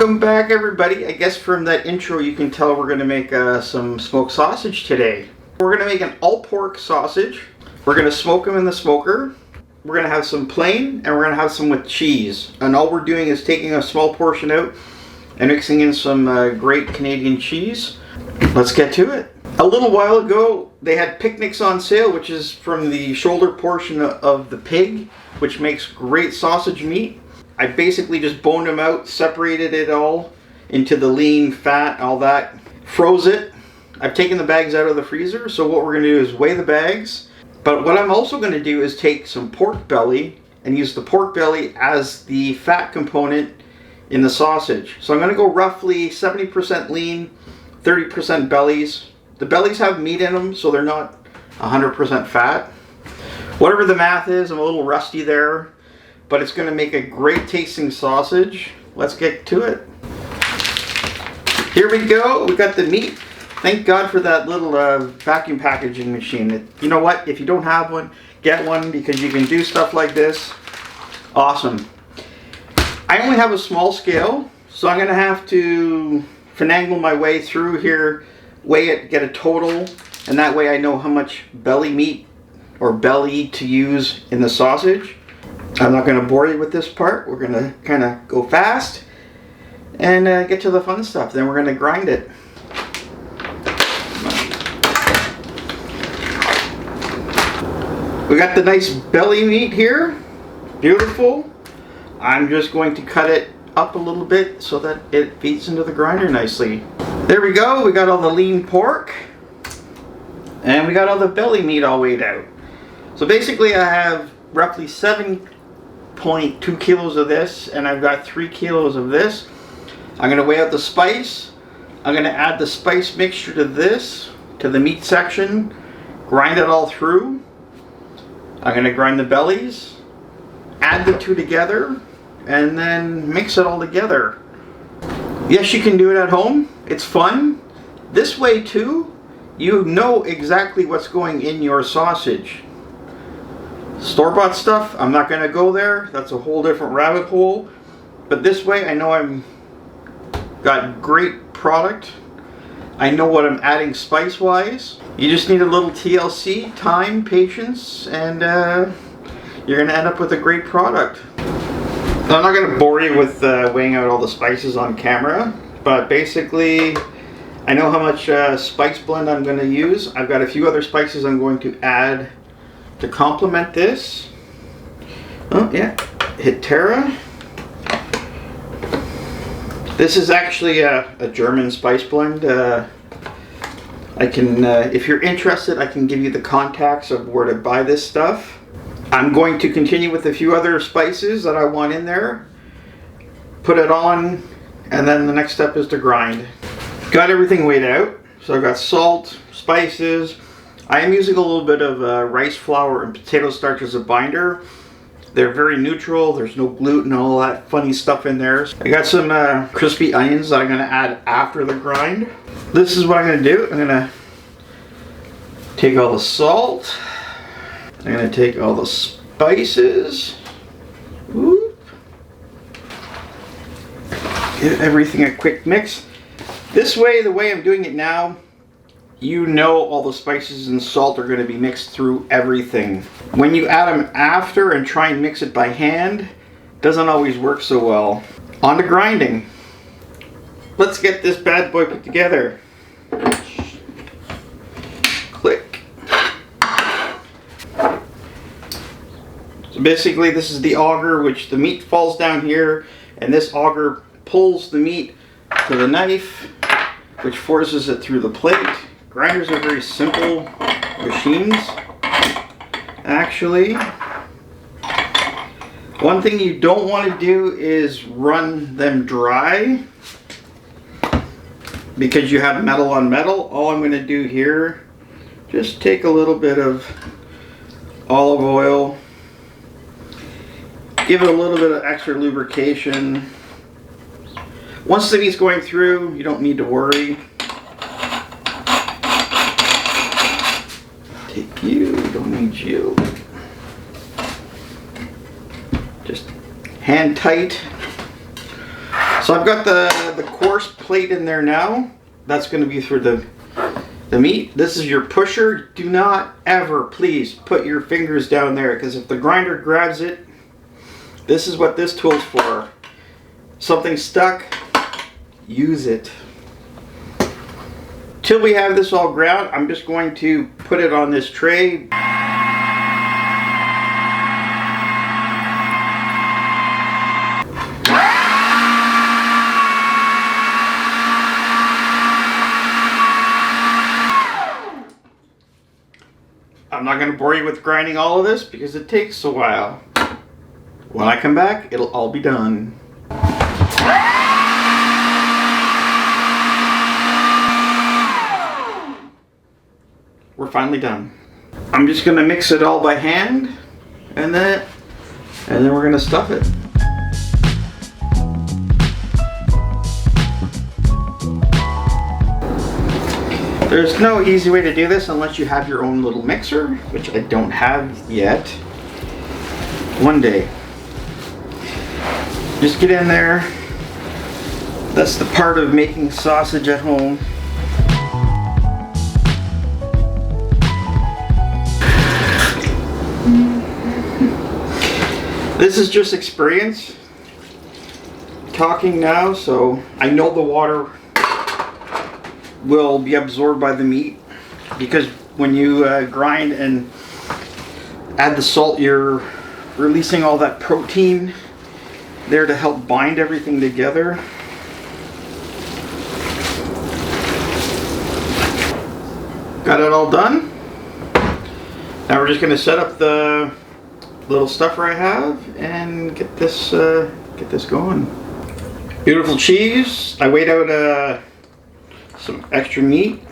Welcome back, everybody. I guess from that intro you can tell we're going to make some smoked sausage today. We're going to make an all-pork sausage. We're going to smoke them in the smoker. We're going to have some plain and we're going to have some with cheese. And all we're doing is taking a small portion out and mixing in some great Canadian cheese. Let's get to it. A little while ago they had picnics on sale, which is from the shoulder portion of the pig, which makes great sausage meat. I basically just boned them out, separated it all into the lean, fat, all that, froze it. I've taken the bags out of the freezer, so what we're going to do is weigh the bags. But what I'm also going to do is take some pork belly and use the pork belly as the fat component in the sausage. So I'm going to go roughly 70% lean, 30% bellies. The bellies have meat in them, so they're not 100% fat. Whatever the math is, I'm a little rusty there. But it's going to make a great tasting sausage. Let's get to it. Here we go. We got the meat. Thank God for that little vacuum packaging machine. You know what? If you don't have one, get one because you can do stuff like this. Awesome. I only have a small scale, so I'm going to have to finagle my way through here, weigh it, get a total, and that way I know how much belly meat or belly to use in the sausage. I'm not going to bore you with this part. We're going to kind of go fast and get to the fun stuff. Then we're going to grind it. We got the nice belly meat here. Beautiful. I'm just going to cut it up a little bit so that it feeds into the grinder nicely. There we go. We got all the lean pork. And we got all the belly meat all weighed out. So basically I have roughly 7.2 kilos of this, and I've got 3 kilos of this. I'm going to weigh out the spice. I'm going to add the spice mixture to this, to the meat section, grind it all through. I'm going to grind the bellies, add the two together, and then mix it all together. Yes, you can do it at home. It's fun. This way too, you know exactly what's going in your sausage. Store-bought stuff, I'm not going to go there. That's a whole different rabbit hole. But this way, I know I'm got great product. I know what I'm adding spice-wise. You just need a little TLC, time, patience, and you're going to end up with a great product. I'm not going to bore you with weighing out all the spices on camera, but basically, I know how much spice blend I'm going to use. I've got a few other spices I'm going to add to complement this. Oh yeah, Hitera. This is actually a German spice blend. I can, if you're interested, I can give you the contacts of where to buy this stuff. I'm going to continue with a few other spices that I want in there. Put it on, and then the next step is to grind. Got everything weighed out. So I've got salt, spices. I am using a little bit of rice flour and potato starch as a binder. They're very neutral. There's no gluten and all that funny stuff in there. I got some crispy onions that I'm going to add after the grind. This is what I'm going to do. I'm going to take all the salt. I'm going to take all the spices. Whoop. Give everything a quick mix. This way, the way I'm doing it now, you know all the spices and salt are going to be mixed through everything. When you add them after and try and mix it by hand, it doesn't always work so well. On to grinding. Let's get this bad boy put together. Click. So basically this is the auger, which the meat falls down here, and this auger pulls the meat to the knife, which forces it through the plate. Grinders are very simple machines, actually. One thing you don't want to do is run them dry because you have metal on metal. All I'm going to do here, just take a little bit of olive oil, give it a little bit of extra lubrication. Once the meat's going through, you don't need to worry. Take you, don't need you. Just hand tight. So I've got the coarse plate in there now. That's going to be for the meat. This is your pusher. Do not ever, please, put your fingers down there, because if the grinder grabs it, this is what this tool's for. Something stuck, use it. Till we have this all ground, I'm just going to put it on this tray. I'm not going to bore you with grinding all of this because it takes a while. When I come back, it'll all be done. We're finally done. I'm just going to mix it all by hand, and then we're going to stuff it. There's no easy way to do this unless you have your own little mixer, which I don't have yet. One day. Just get in there. That's the part of making sausage at home. This is just experience talking now, so I know the water will be absorbed by the meat, because when you grind and add the salt, you're releasing all that protein there to help bind everything together. Got it all done. Now we're just going to set up the little stuffer I have and get this going. Beautiful cheese. I weighed out some extra meat.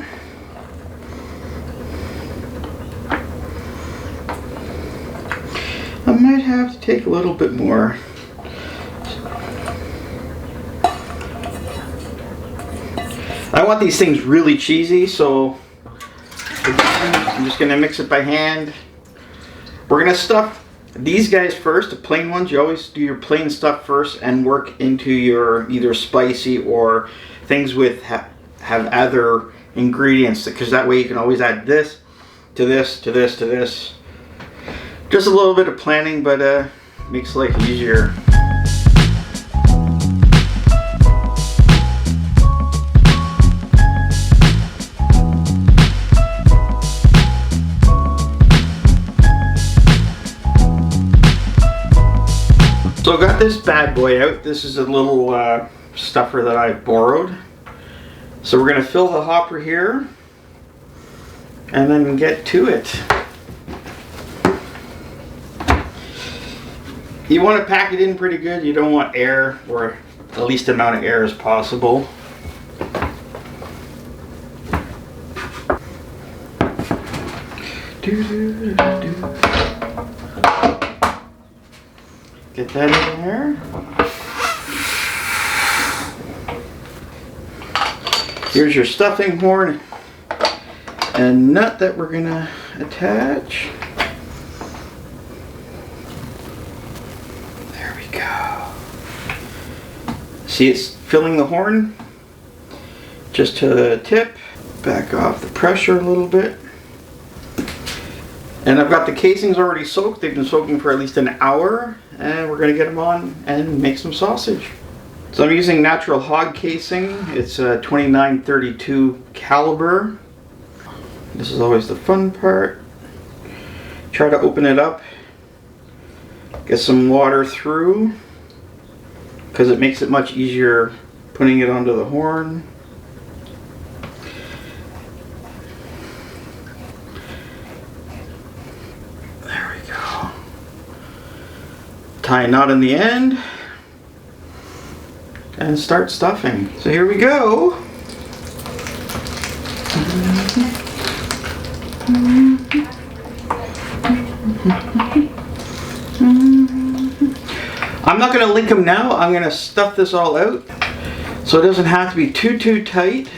I might have to take a little bit more. I want these things really cheesy, so I'm just gonna mix it by hand. We're gonna stuff these guys first, the plain ones. You always do your plain stuff first and work into your either spicy or things with have other ingredients, because that way you can always add this to this to this to this. Just a little bit of planning, but makes life easier. So I got this bad boy out. This is a little stuffer that I borrowed. So we're going to fill the hopper here and then get to it. You want to pack it in pretty good. You don't want air, or the least amount of air as possible. Get that in there. Here's your stuffing horn and nut that we're gonna attach. There we go. See, it's filling the horn just to the tip. Back off the pressure a little bit. And I've got the casings already soaked. They've been soaking for at least an hour, and we're gonna get them on and make some sausage. So I'm using natural hog casing. It's a 29-32 caliber. This is always the fun part. Try to open it up, get some water through, because it makes it much easier putting it onto the horn. There we go. Tie a knot in the end and start stuffing. So here we go. I'm not going to link them now. I'm going to stuff this all out so it doesn't have to be too tight.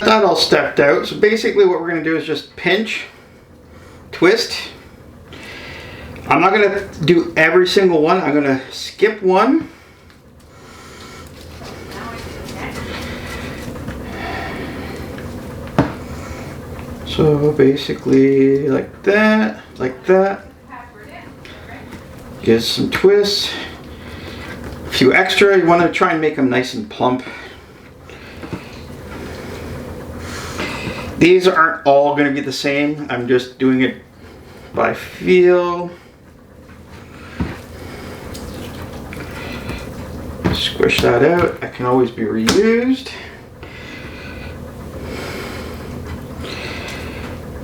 That all stepped out. So basically what we're going to do is just pinch, twist. I'm not going to do every single one. I'm going to skip one So basically like that, like that. Give some twists. A few extra, you want to try and make them nice and plump. These aren't all going to be the same. I'm just doing it by feel. Squish that out. That can always be reused.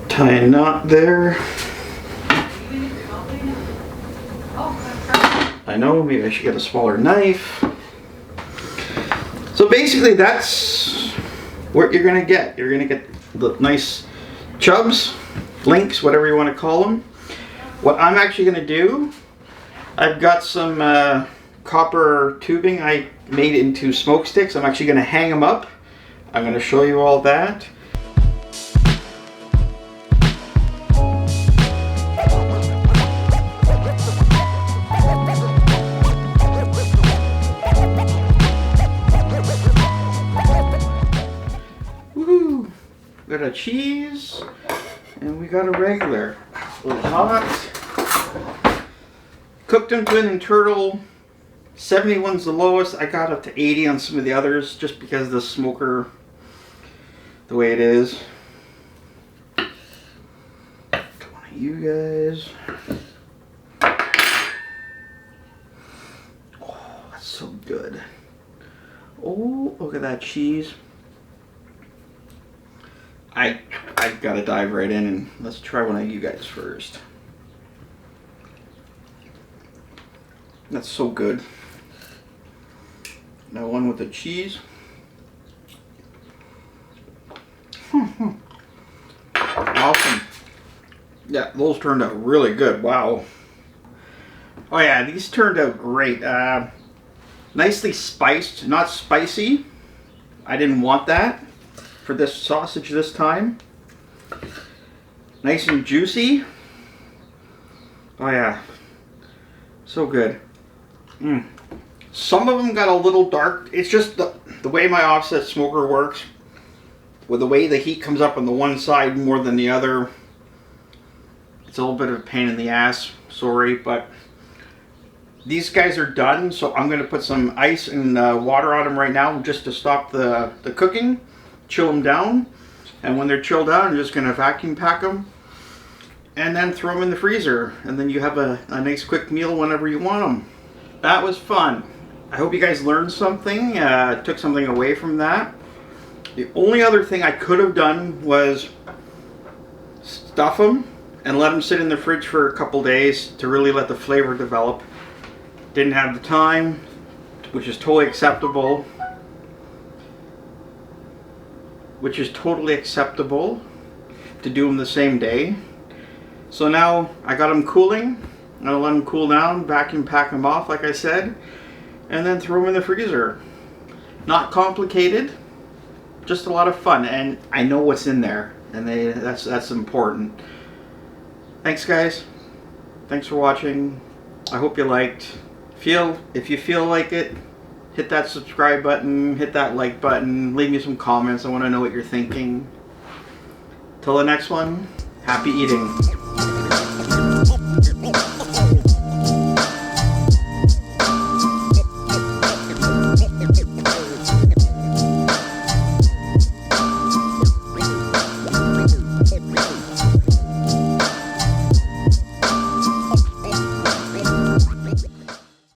Tie a knot there. I know, maybe I should get a smaller knife. So basically that's what you're gonna get. You're gonna get the nice chubs, links, whatever you want to call them. What I'm actually gonna do, I've got some copper tubing I made into smoke sticks. I'm actually gonna hang them up. I'm gonna show you all that. We got a cheese, and we got a regular. A little hot. Cooked them twin and turtle. 71's the lowest. I got up to 80 on some of the others, just because of the smoker, the way it is. Come on, you guys. Oh, that's so good. Oh, look at that cheese. I gotta dive right in and let's try one of you guys first. That's so good. Now one with the cheese. Awesome. Yeah, those turned out really good. Wow. Oh yeah, these turned out great. Nicely spiced, not spicy. I didn't want that for this sausage this time. Nice and juicy. Oh yeah, so good. Some of them got a little dark. It's just the way my offset smoker works, with the way the heat comes up on the one side more than the other. It's a little bit of a pain in the ass, sorry, but these guys are done, so I'm going to put some ice and water on them right now just to stop the cooking, chill them down. And when they're chilled out, I'm just going to vacuum pack them and then throw them in the freezer. And then you have a nice quick meal whenever you want them. That was fun. I hope you guys learned something, took something away from that. The only other thing I could have done was stuff them and let them sit in the fridge for a couple days to really let the flavor develop. Didn't have the time, which is totally acceptable. To do them the same day. So now I got them cooling. I'm gonna let them cool down, vacuum pack them off like I said, and then throw them in the freezer. Not complicated, just a lot of fun, and I know what's in there, and that's important. Thanks guys. Thanks for watching. I hope you liked. If you feel like it, hit that subscribe button, hit that like button, leave me some comments. I want to know what you're thinking. Till the next one, happy eating.